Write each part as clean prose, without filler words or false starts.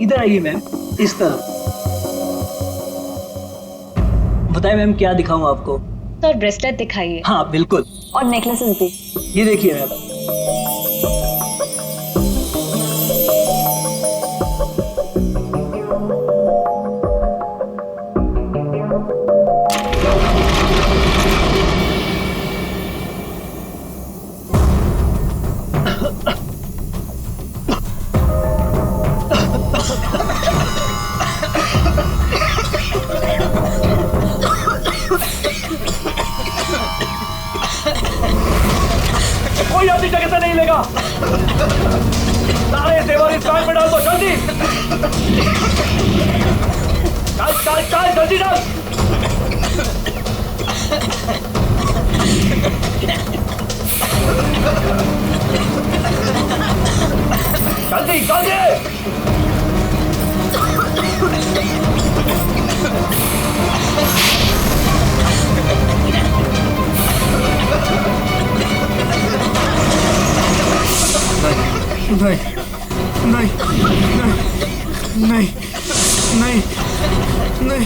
इधर आइए मैम, इस तरफ। बताइए मैम क्या दिखाऊं आपको? तो ब्रेसलेट दिखाइए। हाँ बिल्कुल। और नेकलेसेस भी। ये देखिए मैम। कोई अपनी जगह से नहीं लेगा। सारे जेवर इस बैग में डाल दो, जल्दी। चल चल चल, जल्दी डाल। जल्दी जल्दी। नहीं नहीं नहीं नहीं नहीं नहीं।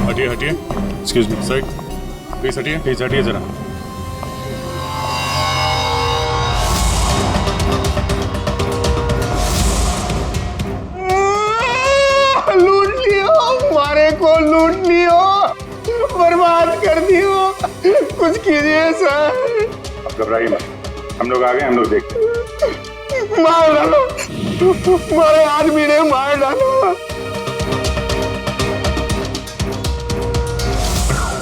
हटिए हटिए, एक्सक्यूज मी सर, प्लीज हटिए जरा। लूट लियो, हमारे को लूट लियो, बर्बाद कर दियो, कुछ कीजिए सर। अब घबराइए मत, हम लोग आ गए, हम लोग देखते हैं। मार डालो, हमारे आदमी ने मार डालो।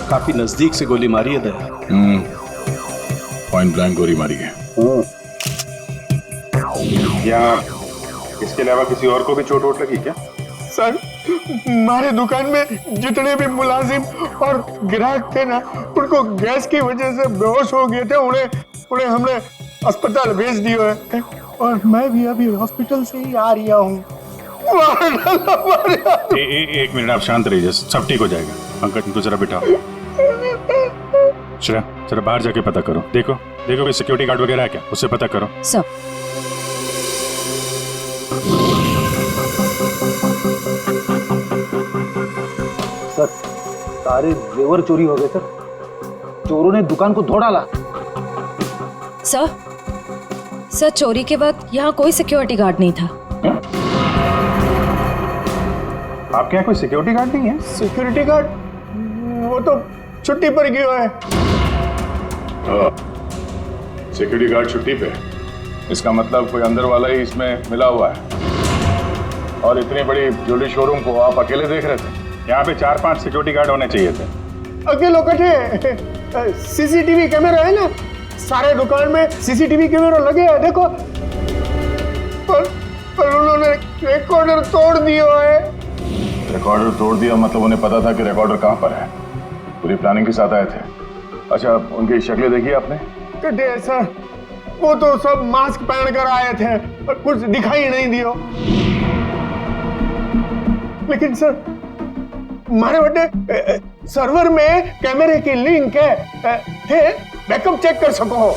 काफी नजदीक से गोली मारी है दया। पॉइंट ब्लैंक गोली मारी है। यहाँ इसके अलावा किसी और को भी चोट वोट लगी क्या? सर, हमारे दुकान में जितने भी मुलाजिम और ग्राहक थे ना, उनको गैस की वजह से बेहोश हो गए थे। उन्हें हमने अस्पताल भेज दिया है और मैं भी अभी हॉस्पिटल से ही आ रहा हूँ। एक मिनट, आप शांत रहिए, सब ठीक हो जाएगा। अंकल इनको जरा बिठाओ। श्रेया, जरा बाहर जाके पता करो। देखो कोई सिक्योरिटी गार्ड वगैरह है क्या, उससे पता करो। सर, सर, सारे जेवर चोरी हो गए सर। चोरों ने दुकान को धो डाला। सर चोरी के बाद यहाँ कोई सिक्योरिटी गार्ड नहीं था। आपके यहाँ कोई सिक्योरिटी गार्ड नहीं है? सिक्योरिटी गार्ड वो तो छुट्टी पर गया है। सिक्योरिटी गार्ड छुट्टी पे? इसका मतलब कोई अंदर वाला ही इसमें मिला हुआ है। और इतनी बड़ी ज्वेलरी शोरूम को आप अकेले देख रहे थे? यहाँ पे 4-5 सिक्योरिटी गार्ड होने चाहिए थे। अकेलो कटे, सीसीटीवी कैमरा है ना, सारे दुकान में सीसीटीवी कैमरा लगे हैं, देखो। पर उन्होंने रिकॉर्डर तोड़ दिया है। रिकॉर्डर तोड़ दिया मतलब उन्हें पता था कि रिकॉर्डर कहाँ पर है। पूरी प्लानिंग के साथ आए थे। अच्छा, उनकी शक्लें देखी आपने? सर, वो तो सब मास्क पहन कर आए थे और कुछ दिखाई नहीं दिया। लेकिन सर, हमारे बड़े सर्वर में कैमरे की लिंक है, थे, बैकअप चेक कर सको।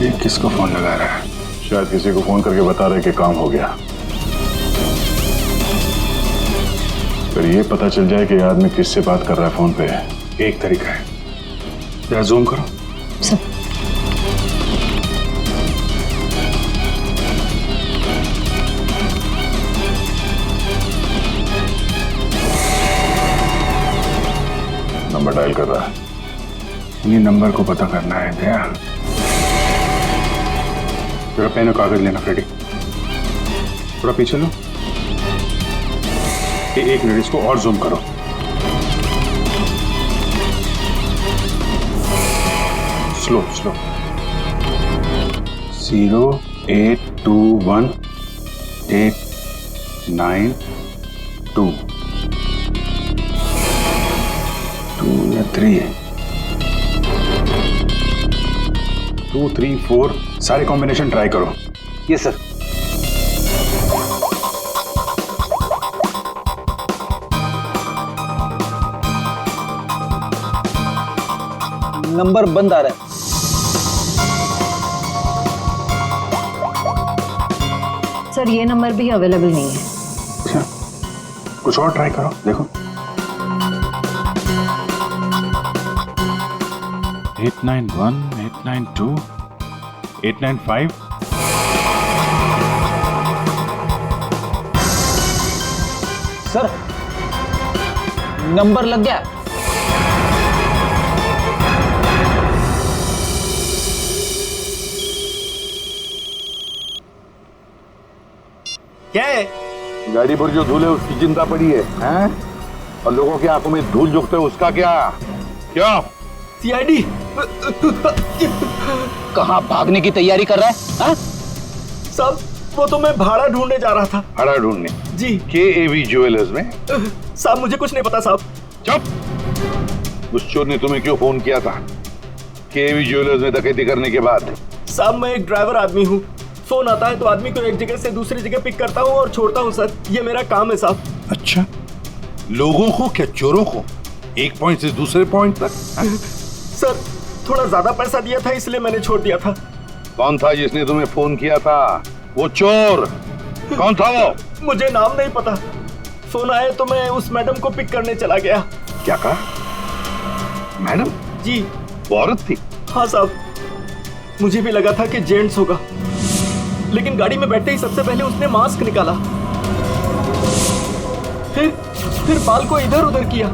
ये किसको फोन लगा रहा है? शायद किसी को फोन करके बता रहे कि काम हो गया। फिर ये पता चल जाए कि आदमी किससे बात कर रहा है फोन पे। एक तरीका है, जरा जूम करो। नंबर डायल कर रहा है। इन्हीं नंबर को पता करना है दया। जरा पेन और कागज लेना फ्रेडी। थोड़ा पीछे लो। एक मिनट, इसको और जूम करो। Slow slow. 0821892 2 या 3 है। 2 3 4 सारे कॉम्बिनेशन ट्राई करो। Yes sir. नंबर बंद आ रहा है। सर ये नंबर भी अवेलेबल नहीं है। अच्छा, कुछ और ट्राई करो, देखो। 891 892 895। सर नंबर लग गया। क्या है? गाड़ी पर जो धूल है उसकी चिंता पड़ी है, हैं? और लोगों की आंखों में धूल झोंकते है उसका क्या? क्या? सीआईडी। कहाँ भागने की तैयारी कर रहा है? हाँ? साहब वो तो मैं भाड़ा ढूंढने जा रहा था। भाड़ा ढूंढने? जी। KAV ज्वेलर्स में? साहब मुझे कुछ नहीं पता साहब। चुप! उस चोर ने तुम्हें क्यों फोन किया था KAV ज्वेलर्स में डकैती करने के बाद? साहब मैं एक ड्राइवर आदमी हूँ। फोन आता है तो आदमी को एक जगह से दूसरी जगह पिक करता हूँ और छोड़ता हूँ सर। ये मेरा काम है साहब। अच्छा, लोगों को क्या चोरों को एक पॉइंट से दूसरे पॉइंट तक? सर थोड़ा ज्यादा पैसा दिया था इसलिए मैंने छोड़ दिया था। कौन था जिसने तुम्हें फोन किया था? वो चोर कौन था वो? मुझे नाम नहीं पता। फोन आया तो मैं उस मैडम को पिक करने चला गया। क्या कहा? मैडम? जी। वो औरत थी? हाँ साहब, मुझे भी लगा था कि जेंट्स होगा, लेकिन गाड़ी में बैठते ही सबसे पहले उसने मास्क निकाला, फिर बाल को इधर उधर किया,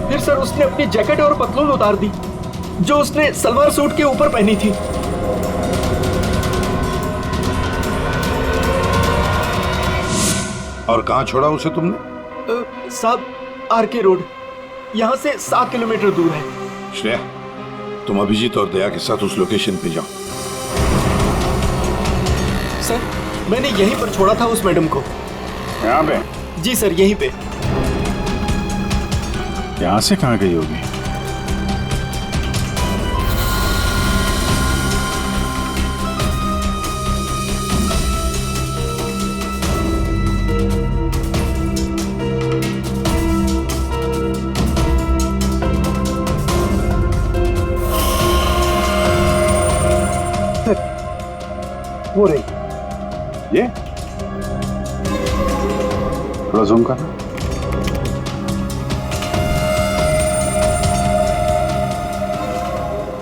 फिर सर उसने अपनी जैकेट और पतलून उतार दी जो उसने सलवार सूट के ऊपर पहनी थी। और कहाँ छोड़ा उसे तुमने? साहब RK रोड, यहाँ से 7 किलोमीटर दूर है। श्रेया, तुम अभिजीत और दया के साथ उस लोकेशन पे जाओ। सर मैंने यहीं पर छोड़ा था उस मैडम को। यहाँ पे? जी सर यहीं पे। यहाँ से कहाँ गई होगी? वो रही। ये थोड़ा जूम करना।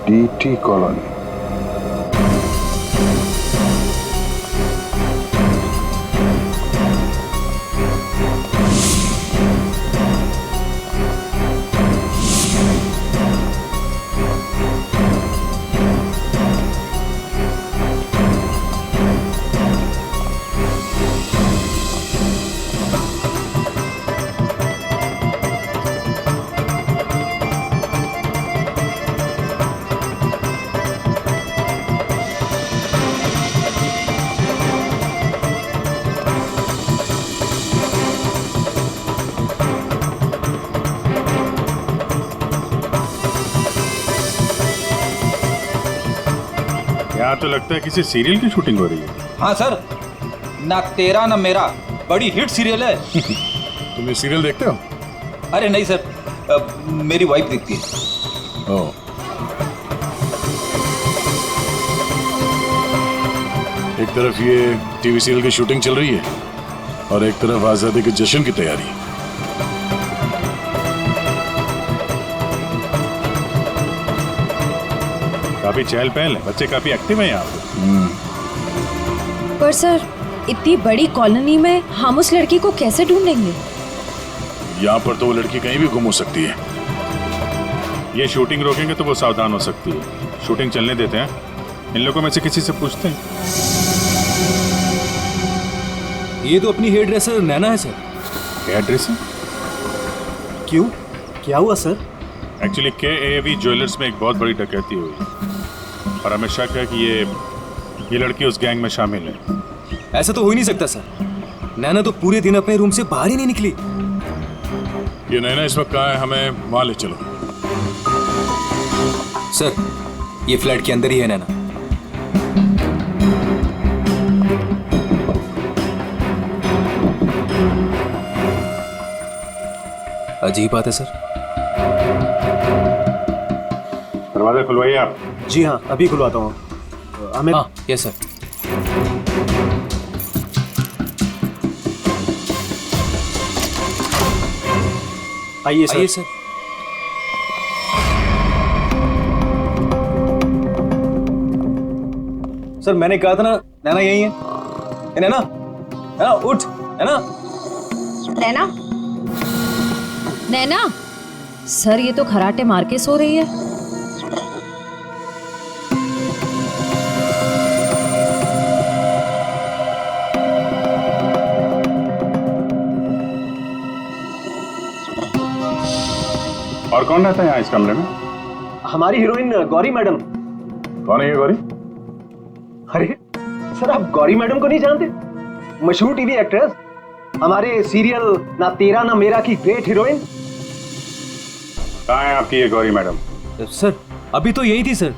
DT colony. यहाँ तो लगता है किसी सीरियल की शूटिंग हो रही है। हाँ सर, ना तेरा ना मेरा बड़ी हिट सीरियल है। तुम ये सीरियल देखते हो? अरे नहीं सर, मेरी वाइफ देखती है। ओह। एक तरफ ये टीवी सीरियल की शूटिंग चल रही है और एक तरफ आजादी के जश्न की तैयारी। काफी चहल पहल है, बच्चे काफी एक्टिव हैं यहाँ पे। पर सर इतनी बड़ी कॉलोनी में हम उस लड़की को कैसे ढूंढेंगे? यहाँ पर तो वो लड़की कहीं भी गुम हो सकती है। ये शूटिंग रोकेंगे तो वो सावधान हो सकती है। शूटिंग चलने देते हैं, इन लोगों में से किसी से पूछते हैं। ये तो अपनी हेयर ड्रेसर नैना है सर। Hair dresser? क्यों, क्या हुआ सर? एक्चुअली KAV ज्वेलर्स में एक बहुत बड़ी डकैती हुई और हमें शक है कि ये लड़की उस गैंग में शामिल है। ऐसा तो हो ही नहीं सकता सर। नैना तो पूरे दिन अपने रूम से बाहर ही नहीं निकली। ये नैना इस वक्त कहाँ है? हमें वहाँ ले चलो। सर, ये फ्लैट के अंदर ही है नैना। अजीब बात है सर। दरवाजा खुलवाइए आप। जी हाँ, अभी खुलवाता हूँ। हमें यस सर। आइए सर। आइए सर। सर मैंने कहा था ना, नैना यही है। नैना, नैना उठ। नैना, नैना, नैना। सर ये तो खराटे मार के सो रही है। और कौन रहता है यहाँ इस कमरे में? हमारी हीरोइन गौरी मैडम। कौन है ये गौरी? अरे सर, आप गौरी मैडम को नहीं जानते? मशहूर टीवी एक्ट्रेस, हमारे सीरियल ना तेरा ना मेरा की ग्रेट हीरोइन। कहाँ है आपकी ये गौरी मैडम? सर अभी तो यही थी सर।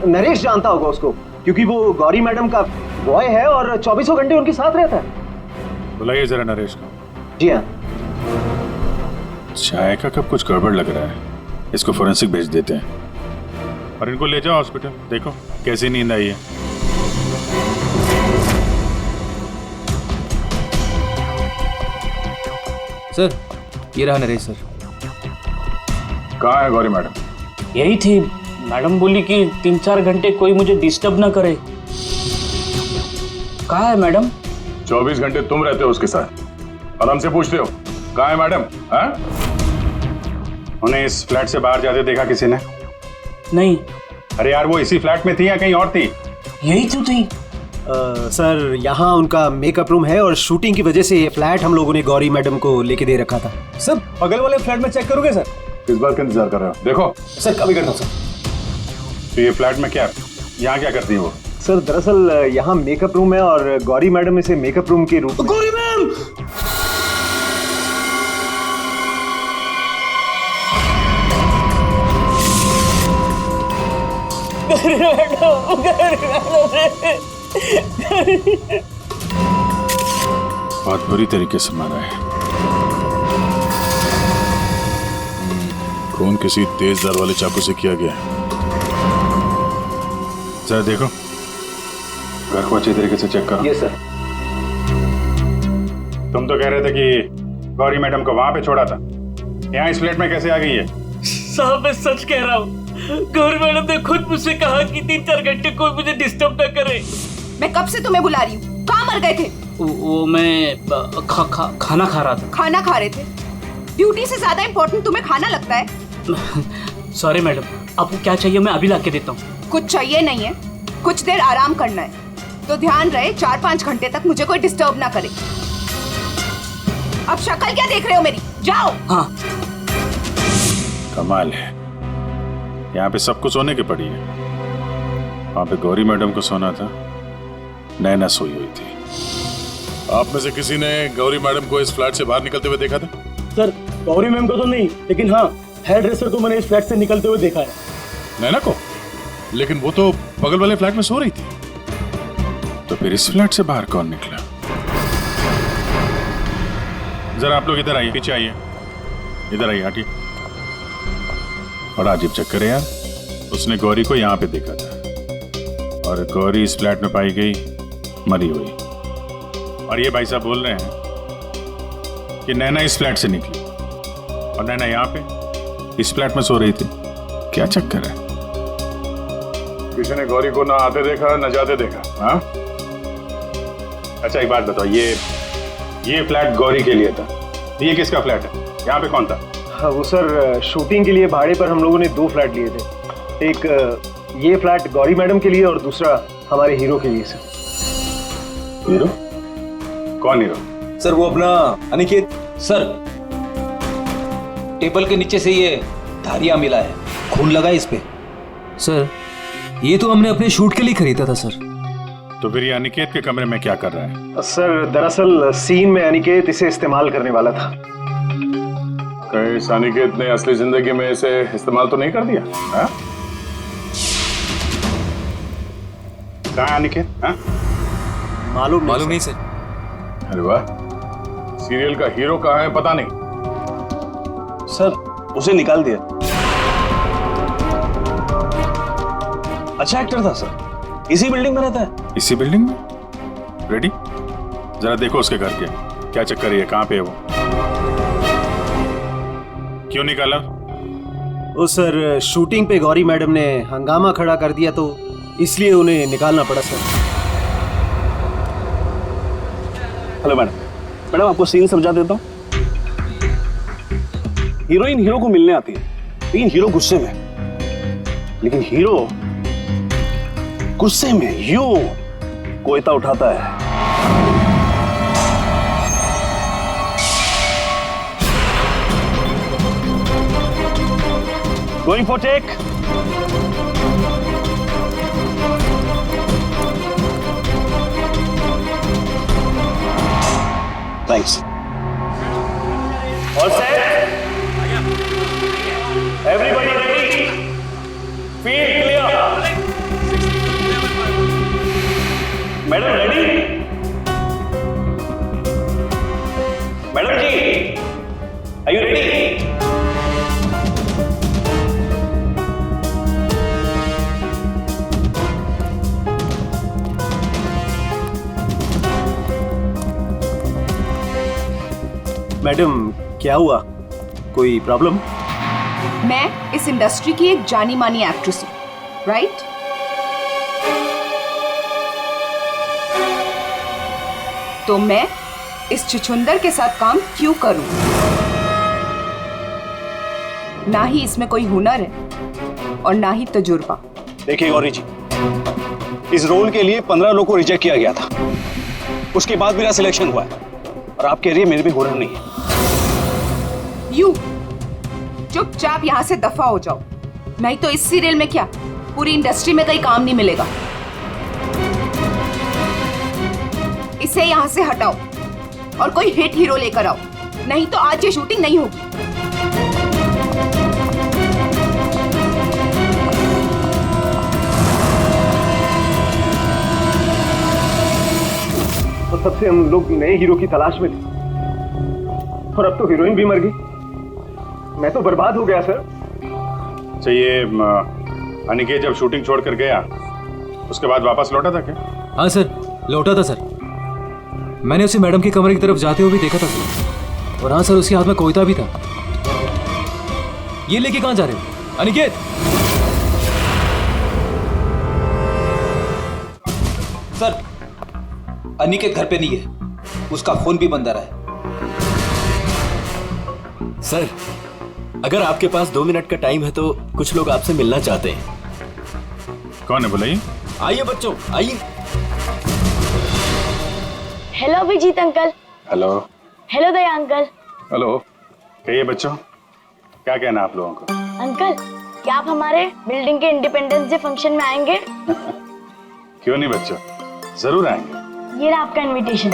नरेश जानता होगा उसको, क्योंकि वो गौरी मैडम का बॉय है और 24 घंटे उनके साथ रहता है। बुलाइए जरा नरेश को। जी हाँ। चाय का कब कुछ गड़बड़ लग रहा है, इसको फोरेंसिक भेज देते हैं और इनको ले जाओ हॉस्पिटल। देखो कैसी नींद आई है। सर ये रहा नरेश सर। कहाँ है गौरी मैडम? यही थी। मैडम बोली कि 3-4 घंटे कोई मुझे डिस्टर्ब ना करे। कहाँ है मैडम? 24 घंटे तुम रहते हो उसके साथ और हमसे पूछते हो कहाँ है मैडम? हाँ? उन्हें इस फ्लैट से बाहर जाते देखा किसी ने? नहीं। अरे यार, वो इसी फ्लैट में थी या कहीं और थी? यही तो थी। सर यहाँ उनका मेकअप रूम है और शूटिंग की वजह से ये फ्लैट हम लोगों ने गौरी मैडम को लेके दे रखा था। सर बगल वाले फ्लैट में चेक करोगे सर? किस बात का इंतजार कर रहे हो? देखो सर, अभी करता हूँ सर। तो ये फ्लैट में क्या, यहाँ क्या करती है वो? सर दरअसल यहाँ मेकअप रूम है और गौरी मैडम इसे मेकअप रूम के रूप में। गौरी मैम! बहुत बुरी तरीके से मारा है। खून किसी तेज धार वाले चाकू से किया गया है। जरा देखो, घर को अच्छी तरीके से चेक करो। Yes sir. तुम तो कह रहे थे कि गौरी मैडम को वहां पे छोड़ा था, यहाँ इस फ्लैट में कैसे आ गई है? साहब मैं सच कह रहा हूँ। गौरी मैडम ने खुद मुझसे कहा कि 3-4 घंटे कोई मुझे डिस्टर्ब ना करे। मैं कब से तुम्हें बुला रही हूँ, कहाँ मर गए थे? वो मैं खाना खा रहा था। खाना खा रहे थे? ड्यूटी से ज्यादा इम्पोर्टेंट तुम्हें खाना लगता है? सॉरी मैडम, आपको क्या चाहिए मैं अभी ला के देता हूँ। कुछ चाहिए नहीं है, कुछ देर आराम करना है, तो ध्यान रहे 4-5 घंटे तक मुझे कोई डिस्टर्ब ना करे। अब शक्ल क्या देख रहे हो मेरी? जाओ। हाँ। कमाल है, यहाँ पे सबको सोने की पड़ी है। वहां पे गौरी मैडम को सोना था, नैना सोई हुई थी। आप में से किसी ने गौरी मैडम को इस फ्लैट से बाहर निकलते हुए देखा था? सर गौरी मैम को तो नहीं, लेकिन हाँ हेयर ड्रेसर को मैंने इस फ्लैट से निकलते हुए देखा है। नैना को? लेकिन वो तो बगल वाले फ्लैट में सो रही थी। तो फिर इस फ्लैट से बाहर कौन निकला? जरा आप लोग इधर आइए, पीछे आइए, इधर आइए, हटिए। बड़ा अजीब चक्कर है यार। उसने गौरी को यहाँ पे देखा था और गौरी इस फ्लैट में पाई गई मरी हुई। और ये भाई साहब बोल रहे हैं कि नैना इस फ्लैट से निकली और नैना यहाँ पे इस फ्लैट में सो रही थी। क्या चक्कर है? किसी ने गौरी को ना आते देखा ना जाते देखा? हाँ? अच्छा एक बात बताओ, ये फ्लैट गौरी के लिए था, ये किसका फ्लैट है? यहाँ पे कौन था? हाँ, वो सर शूटिंग के लिए भाड़े पर हम लोगों ने 2 फ्लैट लिए थे। एक ये फ्लैट गौरी मैडम के लिए और दूसरा हमारे हीरो के लिए सर। हीरो? कौन हीरो? सर वो अपना अनिकेत। सर टेबल के नीचे से ये धारियां मिला है, खून लगा है इस पे। सर ये तो हमने अपने शूट के लिए खरीदा था सर। तो फिर ये अनिकेत के कमरे में क्या कर रहा है? सर दरअसल सीन में अनिकेत इसे इस्तेमाल करने वाला था। कहीं इस अनिकेत ने असली जिंदगी में इसे इस्तेमाल तो नहीं कर दिया? हाँ? कहाँ है अनिकेत? हाँ? मालूम नहीं सर। अरे वाह, सीरियल का हीरो कहाँ है पता नहीं। सर उसे निकाल दिया। अच्छा एक्टर था सर, इसी बिल्डिंग में रहता है। इसी बिल्डिंग में? रेडी? जरा देखो उसके घर के क्या चक्कर है, कहाँ पे है वो? क्यों निकाला? ओ सर शूटिंग पे गौरी मैडम ने हंगामा खड़ा कर दिया तो इसलिए उन्हें निकालना पड़ा सर। हेलो मैडम, आपको सीन समझा देता हूँ। हीरोइन हीरो को मिलने आती है, लेकिन हीरो गुस्से में, लेकिन हीरो गुस्से में यूं कोयता उठाता है। Going for take. Thanks. All set? Everybody ready? Field clear? Madam ready? Madam ji are you ready? Madam क्या हुआ, कोई प्रॉब्लम? मैं इस इंडस्ट्री की एक जानी मानी एक्ट्रेस हूँ, राइट? तो मैं इस छुछुंदर के साथ काम क्यों करूं? ना ही इसमें कोई हुनर है और ना ही तजुर्बा। देखिए गौरी जी, इस रोल के लिए 15 लोगों को रिजेक्ट किया गया था, उसके बाद मेरा सिलेक्शन हुआ है और आप कह रही है मेरे भी हुनर नहीं है। यू चुपचाप यहाँ से दफा हो जाओ, नहीं तो इस सीरियल में क्या पूरी इंडस्ट्री में कहीं काम नहीं मिलेगा। इसे यहाँ से हटाओ और कोई हिट हीरो लेकर आओ, नहीं तो आज ये शूटिंग नहीं होगी। तो तब से हम लोग नए हीरो की तलाश में थे और अब तो हीरोइन भी मर गई। मैं तो बर्बाद हो गया सर। अच्छा ये अनिकेत जब शूटिंग छोड़कर गया उसके बाद वापस लौटा था क्या? हाँ सर लौटा था सर, मैंने उसे मैडम के कमरे की तरफ जाते हुए भी देखा था सर। और हाँ सर उसके हाथ में कोयता भी था। ये लेके कहाँ जा रहे हो अनिकेत? सर अनिकेत घर पे नहीं है, उसका फोन भी बंद आ रहा है। सर अगर आपके पास 2 मिनट का टाइम है तो कुछ लोग आपसे मिलना चाहते हैं। कौन है बुलाइए? आइए बच्चों आइए। Hello Abhijeet uncle. Hello. Hello Daya uncle. Hello. कहिए बच्चों, क्या कहना आप लोगों को? अंकल क्या आप हमारे बिल्डिंग के इंडिपेंडेंस डे फंक्शन में आएंगे? क्यों नहीं बच्चों, जरूर आएंगे। ये रहा आपका इनविटेशन।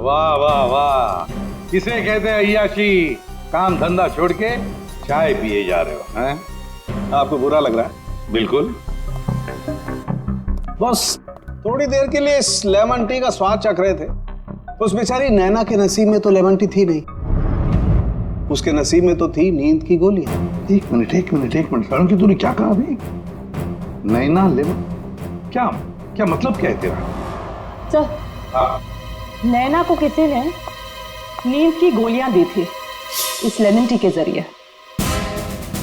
वाह वाह वाह, किसे कहते हैं अय्याशी? काम धंधा छोड़ के चाय पिए जा रहे हो हैं? आपको बुरा लग रहा है? बिल्कुल। बस थोड़ी देर के लिए इस लेमन टी का स्वाद चख रहे थे। उस बेचारी नैना के नसीब में तो लेमन टी थी नहीं, उसके नसीब में तो थी नींद की गोली। एक मिनट सड़न की तूने क्या कहा अभी? नैना लेमन, क्या क्या मतलब क्या है तेरा? सर, नैना को किसी ने नींद की गोलियां दी थी इस लेमन टी के जरिए।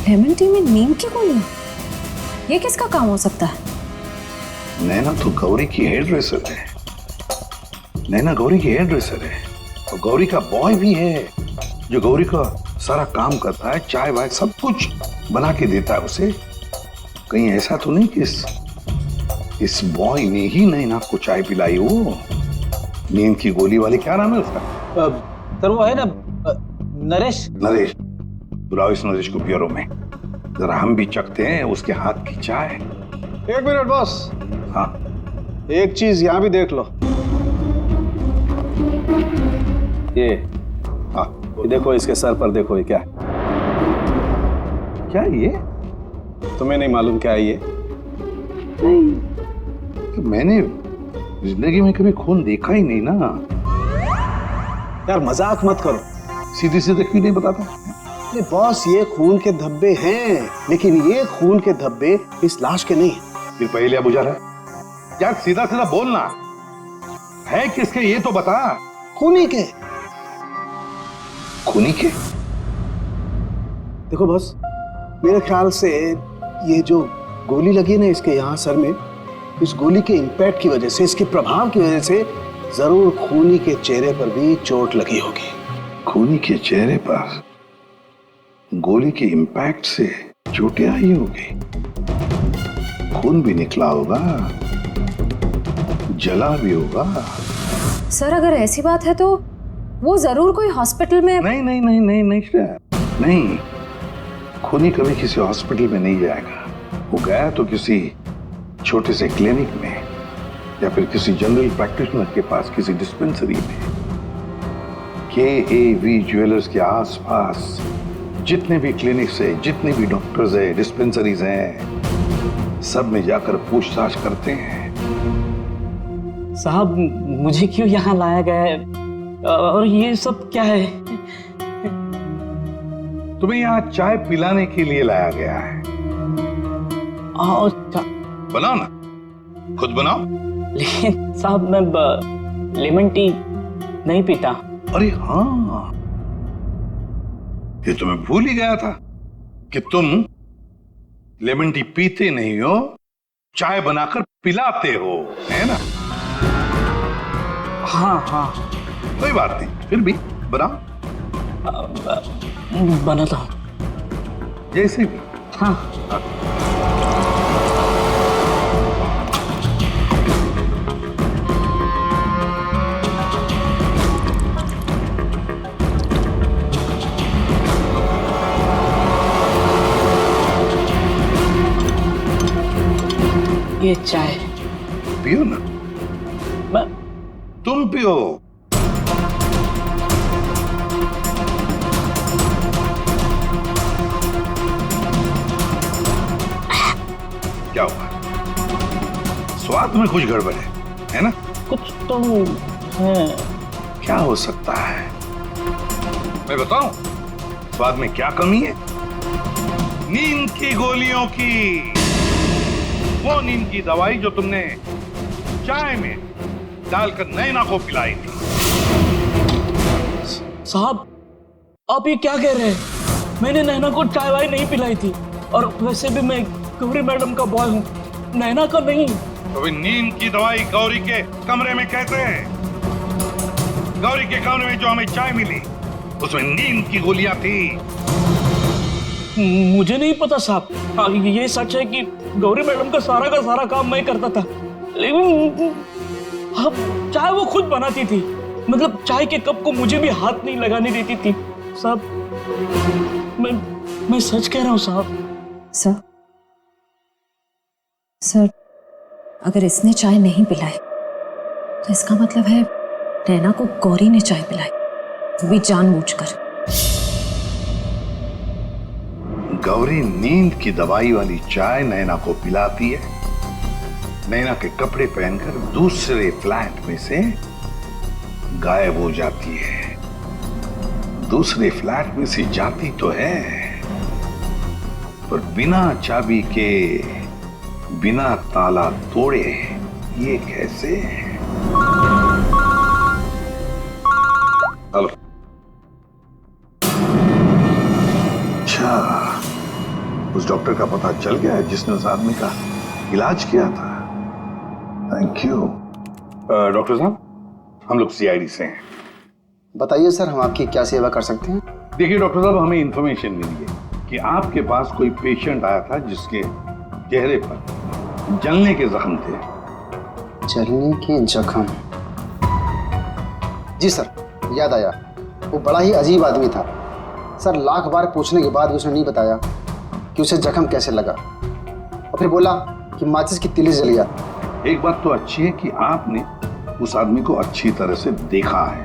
लेमन टी में नीम की गोलियां? ये किसका काम हो सकता है? नैना तो गौरी की हेयर ड्रेसर है। नैना गौरी की हेयर ड्रेसर है और गौरी का बॉय भी है जो गौरी का सारा काम करता है, चाय वाय सब कुछ बना के देता है उसे। कहीं ऐसा तो नहीं कि इस बॉय ने ही नैना को चाय पिलाई हो? नींद की गोली वाली क्या नाम है उसका? सर वो है ना नरेश। नरेश, बुलाओ इस नरेश को ब्यूरो में, जरा हम भी चखते हैं उसके हाथ की चाय। एक मिनट बॉस। हाँ, एक चीज यहां भी देख लो। ये हाँ, ये देखो, इसके सर पर देखो, ये क्या है? क्या ये? तुम्हें नहीं मालूम क्या है ये? तो मैंने जिंदगी में कभी खून देखा ही नहीं ना। यार मजाक मत करो। सीधी सीधे क्यों नहीं बताता? अरे बॉस, ये खून के धब्बे हैं, लेकिन ये खून के धब्बे इस लाश के नहीं हैं। फिर पहले बुझा रहा है यार, सीधा सीधा बोलना है किसके ये तो बता। खूनी के। खूनी के? देखो बॉस, मेरे ख्याल से ये जो गोली लगी ना इसके यहाँ सर में, इस गोली के इंपैक्ट की वजह से, इसके प्रभाव की वजह से जरूर खूनी के चेहरे पर भी चोट लगी होगी। खूनी के चेहरे पर गोली के इंपैक्ट से चोटें आई होगी, खून भी निकला होगा, जला भी होगा। सर अगर ऐसी बात है तो वो जरूर कोई हॉस्पिटल में। नहीं, खूनी कभी किसी हॉस्पिटल में नहीं जाएगा। वो गया तो किसी छोटे से क्लिनिक में या फिर किसी जनरल प्रैक्टिशनर के पास, किसी डिस्पेंसरी में। KAV ज्वेलर्स के आसपास जितने भी क्लिनिक्स है, जितने भी डॉक्टर्स है, डिस्पेंसरीज हैं, सब में जाकर पूछताछ करते हैं। साहब, मुझे क्यों यहाँ लाया गया है और ये सब क्या है? तुम्हें यहाँ चाय पिलाने के लिए लाया गया है। बनाओ ना, खुद बनाओ। लेकिन साहब मैं लेमन टी नहीं पीता। अरे हाँ, ये तो मैं भूल ही गया था कि तुम लेमन टी पीते नहीं हो, चाय बनाकर पिलाते हो, है ना? हाँ, कोई बात नहीं, फिर भी बनाओ। बनाता हूँ जैसे भी। हाँ। ये चाय पियो ना। तुम पियो। क्या हुआ? स्वाद में कुछ गड़बड़ है ना? कुछ तो है। क्या हो सकता है? मैं बताऊं स्वाद में क्या कमी है? नींद की गोलियों की, वो नींद की दवाई जो तुमने चाय में डालकर नैना को पिलाई थी। साहब, आप ये क्या कह रहे हैं? मैंने नैना को चाय वाय नहीं पिलाई थी, और वैसे भी मैं गौरी मैडम का बॉय हूँ, नैना का नहीं। तो नींद की दवाई गौरी के कमरे में कैसे है? गौरी के कमरे में जो हमें चाय मिली उसमें नींद की गोलियां थी। मुझे नहीं पता साहब। हाँ, ये सच है कि गौरी मैडम का सारा काम मैं करता था, लेकिन हाँ, चाय वो खुद बनाती थी। मतलब चाय के कप को मुझे भी हाथ नहीं लगाने देती थी। साहब, मैं सच कह रहा हूँ साहब। सर, अगर इसने चाय नहीं पिलाई तो इसका मतलब है नैना को गौरी ने चाय पिलाई, वो भी जानबूझकर। गौरी नींद की दवाई वाली चाय नैना को पिलाती है, नैना के कपड़े पहनकर दूसरे फ्लैट में से गायब हो जाती है। दूसरे फ्लैट में से जाती तो है, पर बिना चाबी के, बिना ताला तोड़े, ये कैसे? हेलो। अच्छा, उस डॉक्टर का पता चल गया है जिसने उस आदमी का इलाज किया था। Thank you. डॉक्टर साहब, हम लोग सीआईडी से हैं। बताइए सर, हम आपकी क्या सेवा कर सकते हैं? देखिए डॉक्टर साहब, हमें इंफॉर्मेशन मिली है कि आपके पास कोई पेशेंट आया था जिसके चेहरे पर जलने के जख्म थे। जलने के जख्म? जी सर, याद आया। वो बड़ा ही अजीब आदमी था सर। लाख बार पूछने के बाद भी उसने नहीं बताया कि उसे जख्म कैसे लगा, और फिर बोला कि माचिस की तिली जल गया। एक बात तो अच्छी है कि आपने उस आदमी को अच्छी तरह से देखा है।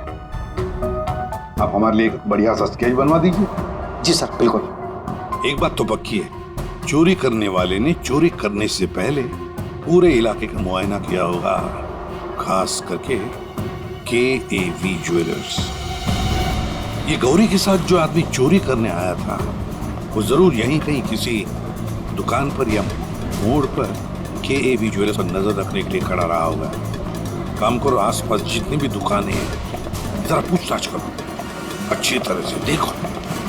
आप हमारे लिए एक बढ़िया सा स्केच बनवा दीजिए। जी सर, बिल्कुल। एक बात तो पक्की है, चोरी करने वाले ने चोरी करने से पहले पूरे इलाके का मुआयना किया होगा, खास करके KAV ज्वेलर्स। ये गौरी के साथ जो आदमी चोरी करने आया था, वो जरूर यहीं कहीं किसी दुकान पर या मोड़ पर KAV ज्वेलर्स पर नजर रखने के लिए खड़ा रहा होगा। काम करो, आसपास जितनी भी दुकानें हैं जरा पूछताछ करो, अच्छी तरह से देखो,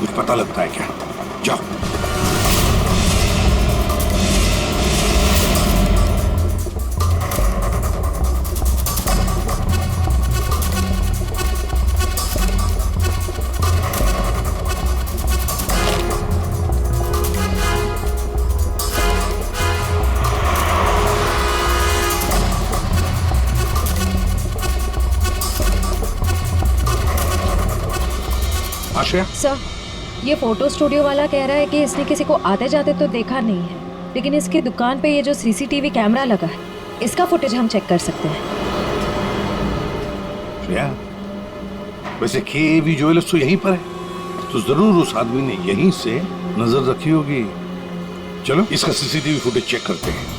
कुछ पता लगता है क्या। जाओ। सर, ये फोटो स्टूडियो वाला कह रहा है कि इसने किसी को आते जाते तो देखा नहीं है, लेकिन इसकी दुकान पे ये जो CCTV कैमरा लगा है, इसका फुटेज हम चेक कर सकते हैं। वैसे KAV ज्वेलर्स तो यहीं पर है, तो जरूर उस आदमी ने यहीं से नजर रखी होगी। चलो इसका CCTV फुटेज चेक करते हैं।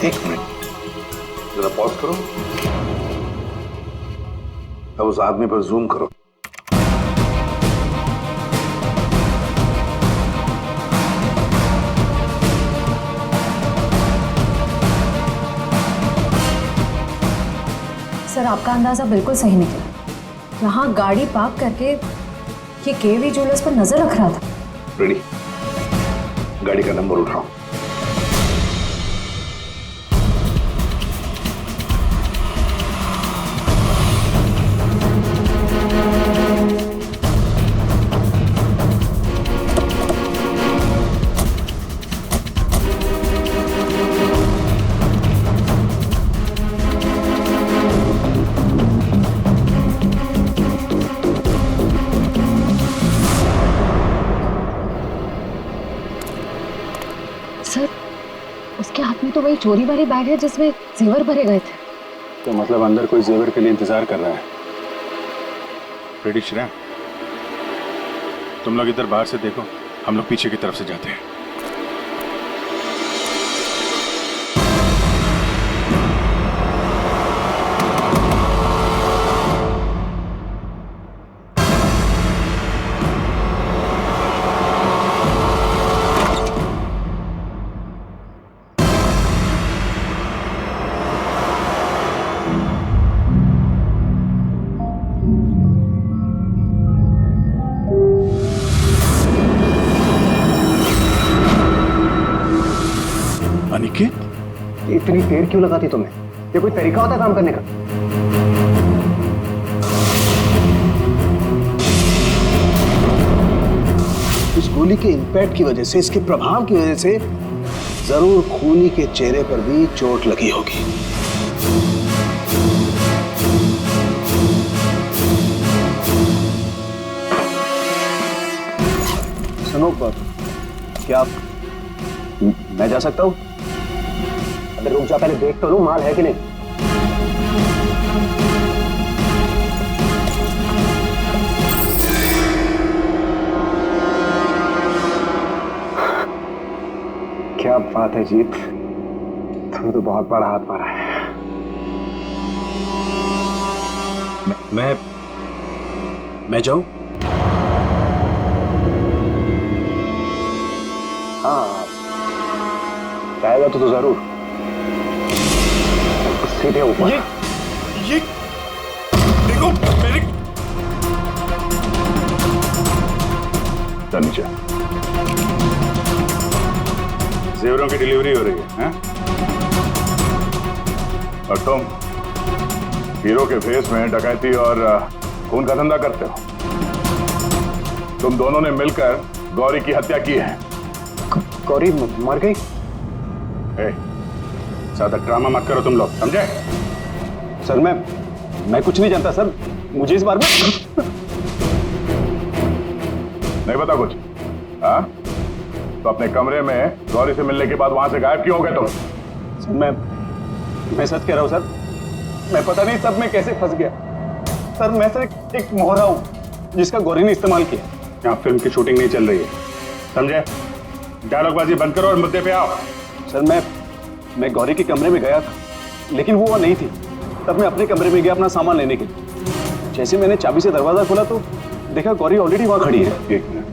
एक मिनट, जरा पॉज करो। अब उस आदमी पर जूम करो। सर, आपका अंदाजा बिल्कुल सही निकला। यहाँ गाड़ी पार्क करके ये KAV ज्वेलर्स पर नजर रख रहा था। रेडी, गाड़ी का नंबर उठाओ। सर, उसके हाथ में तो वही चोरी वाली बैग है जिसमें जेवर भरे गए थे। तो मतलब अंदर कोई जेवर के लिए इंतजार कर रहा है। रेडी श्रेया, तुम लोग इधर बाहर से देखो, हम लोग पीछे की तरफ से जाते हैं। अनिकेत, इतनी देर क्यों लगाती तुम्हें? ये कोई तरीका होता है काम करने का? इस गोली के इंपैक्ट की वजह से, इसके प्रभाव की वजह से जरूर खूनी के चेहरे पर भी चोट लगी होगी। सुनो, क्या मैं जा सकता हूँ? अरे रुक जा, पहले देख तो लूं माल है कि नहीं। क्या बात है जीत, तुम तो बहुत बड़ा हाथ मारा है। मैं जाऊं? हाँ, जाएगा तो जरूर। सीधे ऊपर। ये देखो मेरे नीचे जेवरों की डिलीवरी हो रही है, और तुम हीरो के फेस में डकैती और खून का धंधा करते हो। तुम दोनों ने मिलकर गौरी की हत्या की है। गौरी मर गई? ज्यादा ड्रामा मत करो तुम लोग, समझे? सर मैं कुछ नहीं जानता सर, मुझे इस बारे में नहीं पता कुछ। हाँ, तो अपने कमरे में गौरी से मिलने के बाद वहां से गायब क्यों हो गए तुम? सर मैं सच कह रहा हूं सर, मैं पता नहीं सब में कैसे फंस गया। सर मैं सिर्फ एक मोहरा हूं जिसका गौरी ने इस्तेमाल किया। यहाँ फिल्म की शूटिंग नहीं चल रही है, समझे? डायलॉगबाजी बंद करो और मुद्दे पे आओ। सर मैं गौरी के कमरे में गया था, लेकिन वो नहीं थी। तब मैं अपने कमरे में गया अपना सामान लेने के लिए। जैसे मैंने चाबी से दरवाजा खोला तो देखा गौरी ऑलरेडी वहां खड़ी है। एक मिनट,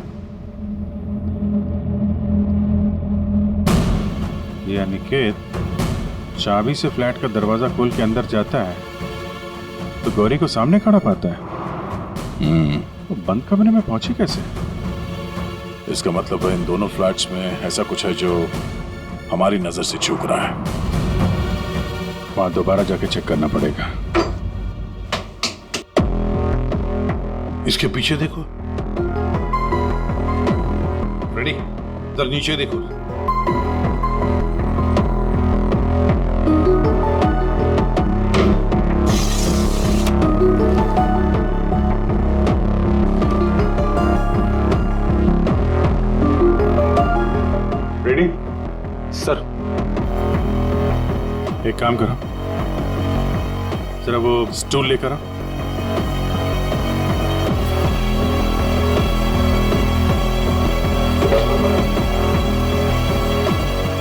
ये अनिकेत चाबी से फ्लैट का दरवाजा खोल के अंदर जाता है तो गौरी को सामने खड़ा पाता है। तो बंद कमरे में पहुंची कैसे? इसका मतलब है इन दोनों फ्लैट्स में ऐसा कुछ है जो हमारी नजर से चूक रहा है। वहां दोबारा जाके चेक करना पड़ेगा। इसके पीछे देखो, रेडी? इधर नीचे देखो। रेडी? सर एक काम करो, जरा वो स्टूल लेकर आओ।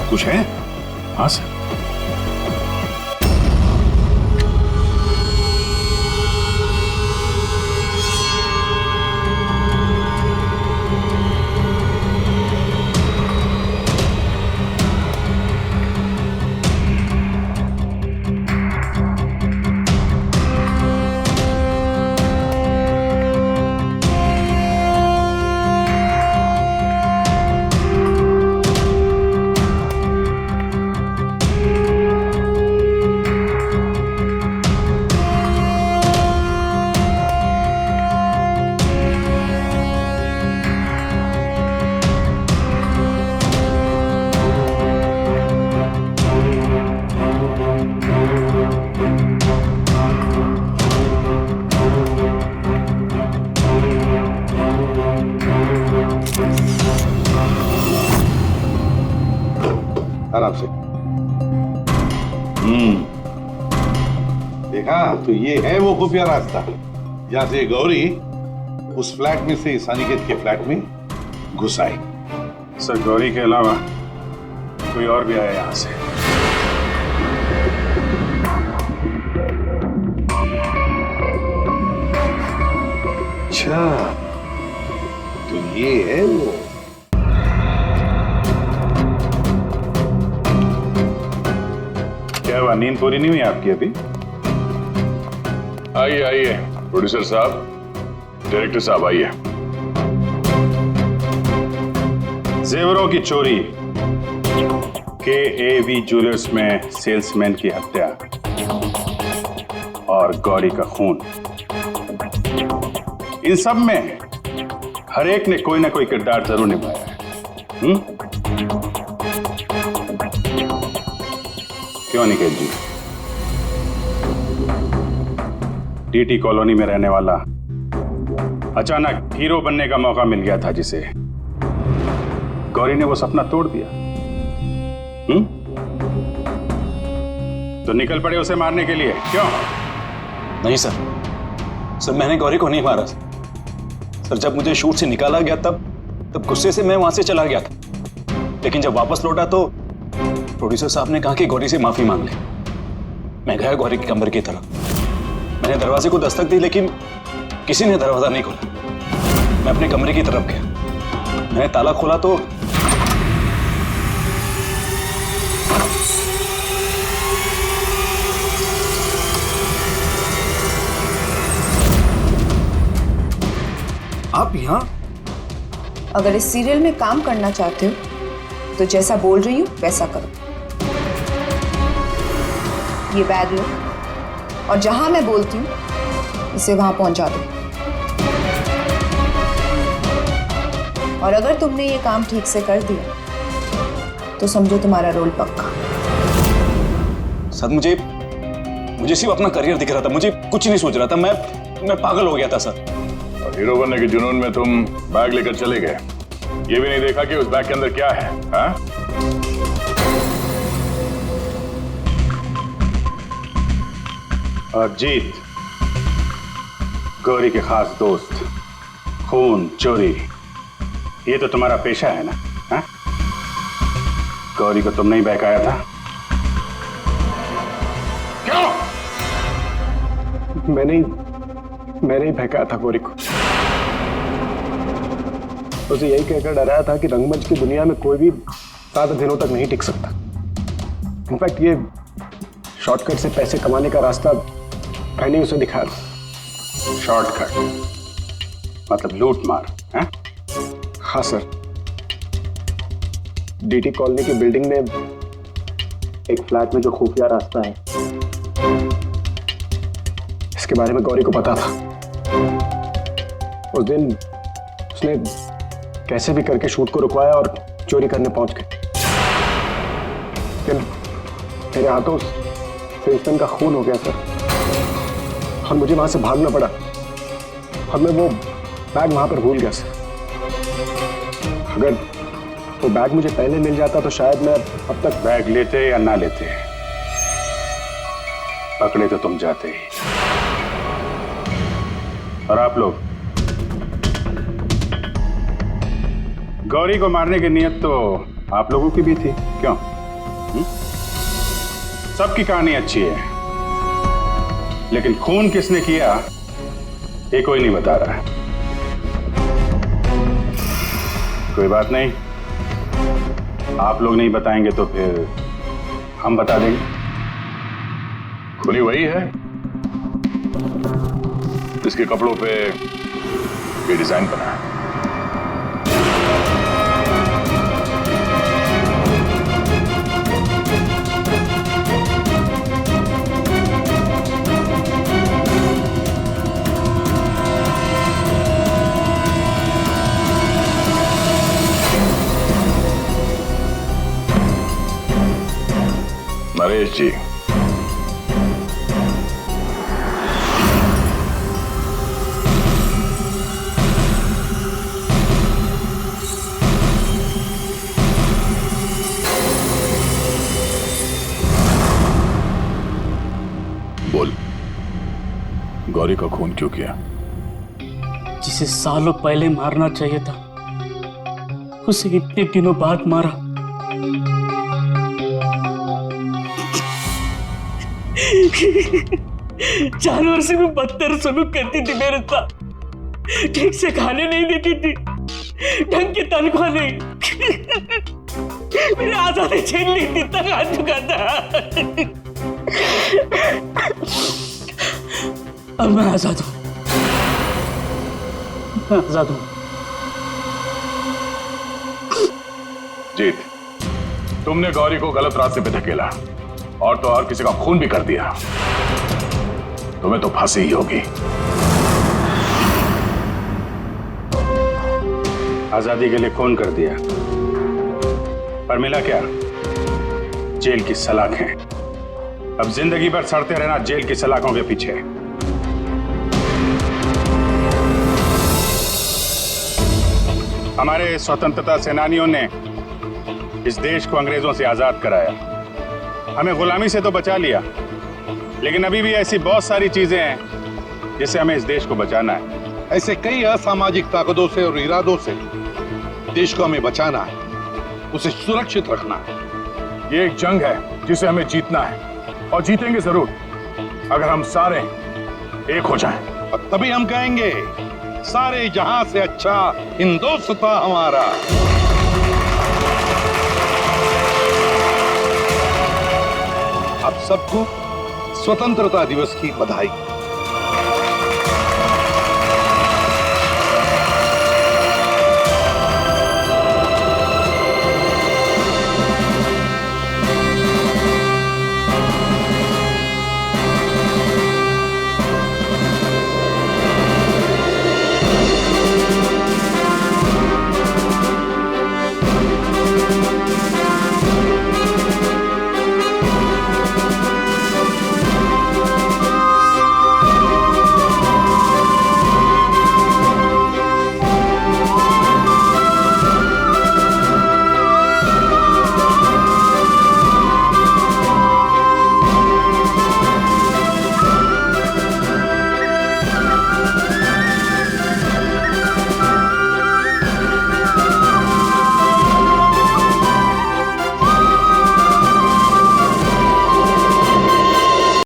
कुछ है? हाँ सर। आराम से। देखा तो ये है वो खुफिया रास्ता जहां से गौरी उस फ्लैट में से इस अनिकेत के फ्लैट में घुस आई। सर गौरी के अलावा कोई और भी आया यहां से? अच्छा, तो ये है वो। क्या हुआ, नींद पूरी नहीं हुई आपकी अभी? आइए आइए प्रोड्यूसर साहब, डायरेक्टर साहब आइए। जेवरों की चोरी, KAV ज्वेलर्स में सेल्समैन की हत्या और गौरी का खून, इन सब में हर एक ने कोई ना कोई किरदार जरूर निभाया है। क्यों निकेत जी? टीटी कॉलोनी में रहने वाला अचानक हीरो बनने का मौका मिल गया था जिसे, गौरी ने वो सपना तोड़ दिया। तो निकल पड़े उसे मारने के लिए, क्यों? नहीं सर, मैंने गौरी को नहीं मारा सर। जब मुझे शूट से निकाला गया तब गुस्से से मैं वहां से चला गया था। लेकिन जब वापस लौटा तो प्रोड्यूसर साहब ने कहा कि गौरी से माफी मांग ले। मैं गया गौरी के कमरे की तरफ। मैंने दरवाजे को दस्तक दी लेकिन किसी ने दरवाजा नहीं खोला। मैं अपने कमरे की तरफ गया। मैंने ताला खोला तो आप यहां? अगर इस सीरियल में काम करना चाहते हो तो जैसा बोल रही हूँ वैसा करो। ये बैग लो और जहां मैं बोलती हूँ इसे वहां पहुंचा दो। और अगर तुमने ये काम ठीक से कर दिया तो समझो तुम्हारा रोल पक्का। सर मुझे सिर्फ अपना करियर दिख रहा था, मुझे कुछ नहीं सोच रहा था। मैं पागल हो गया था सर। और हीरो बनने के जुनून में तुम बैग लेकर चले गए, ये भी नहीं देखा कि उस बैग के अंदर क्या है? हाँ? और जीत, गौरी के खास दोस्त, खून चोरी, ये तो तुम्हारा पेशा है ना? हाँ? गौरी को तुमने ही बहकाया था, क्यों? मैंने ही बहकाया था गौरी को। उसे यही कहकर डराया था कि रंगमंच की दुनिया में कोई भी ज्यादा दिनों तक नहीं टिक सकता। इनफैक्ट ये शॉर्टकट से पैसे कमाने का रास्ता मैंने उसे दिखाया था। शॉर्टकट मतलब लूट मार? है? हाँ सर, डीटी कॉलोनी की बिल्डिंग में एक फ्लैट में जो खुफिया रास्ता है, इसके बारे में गौरी को पता था। उस दिन उसने कैसे भी करके शूट को रुकवाया और चोरी करने पहुंच गए। लेकिन मेरे हाथों सेल्समैन का खून हो गया सर, और मुझे वहां से भागना पड़ा और मैं वो बैग वहां पर भूल गया सर। अगर वो बैग मुझे पहले मिल जाता तो शायद मैं अब तक। बैग लेते या ना लेते, पकड़े तो तुम जाते ही। और आप लोग, गौरी को मारने की नियत तो आप लोगों की भी थी, क्यों? सबकी कहानी अच्छी है, लेकिन खून किसने किया ये कोई नहीं बता रहा है। कोई बात नहीं, आप लोग नहीं बताएंगे तो फिर हम बता देंगे। खूनी वही है जिसके कपड़ों पे ये डिजाइन बना है। नरेश जी, बोल, गौरी का खून क्यों किया? जिसे सालों पहले मारना चाहिए था उसे इतने दिनों बाद मारा। जानवर से भी बदतर सलूक करती थी मेरे साथ। ठीक से खाने नहीं देती थी, ढंग की तनख्वाह नहीं, मेरी आजादी छीन ली थी, तक आ चुका था। अब मैं आजाद हूं, मैं आजाद हूं। जीत, तुमने गौरी को गलत रास्ते पे धकेला और तो और किसी का खून भी कर दिया। तुम्हें तो फांसी ही होगी। आजादी के लिए खून कर दिया, पर मिला क्या? जेल की सलाखें। अब जिंदगी भर सड़ते रहना जेल की सलाखों के पीछे। हमारे स्वतंत्रता सेनानियों ने इस देश को अंग्रेजों से आजाद कराया, हमें गुलामी से तो बचा लिया, लेकिन अभी भी ऐसी बहुत सारी चीजें हैं जिससे हमें इस देश को बचाना है। ऐसे कई असामाजिक ताकतों से और इरादों से देश को हमें बचाना है, उसे सुरक्षित रखना है। ये एक जंग है जिसे हमें जीतना है और जीतेंगे जरूर अगर हम सारे एक हो जाएं। और तभी हम कहेंगे सारे जहां से अच्छा हिंदुस्तान हमारा। आप सबको स्वतंत्रता दिवस की बधाई।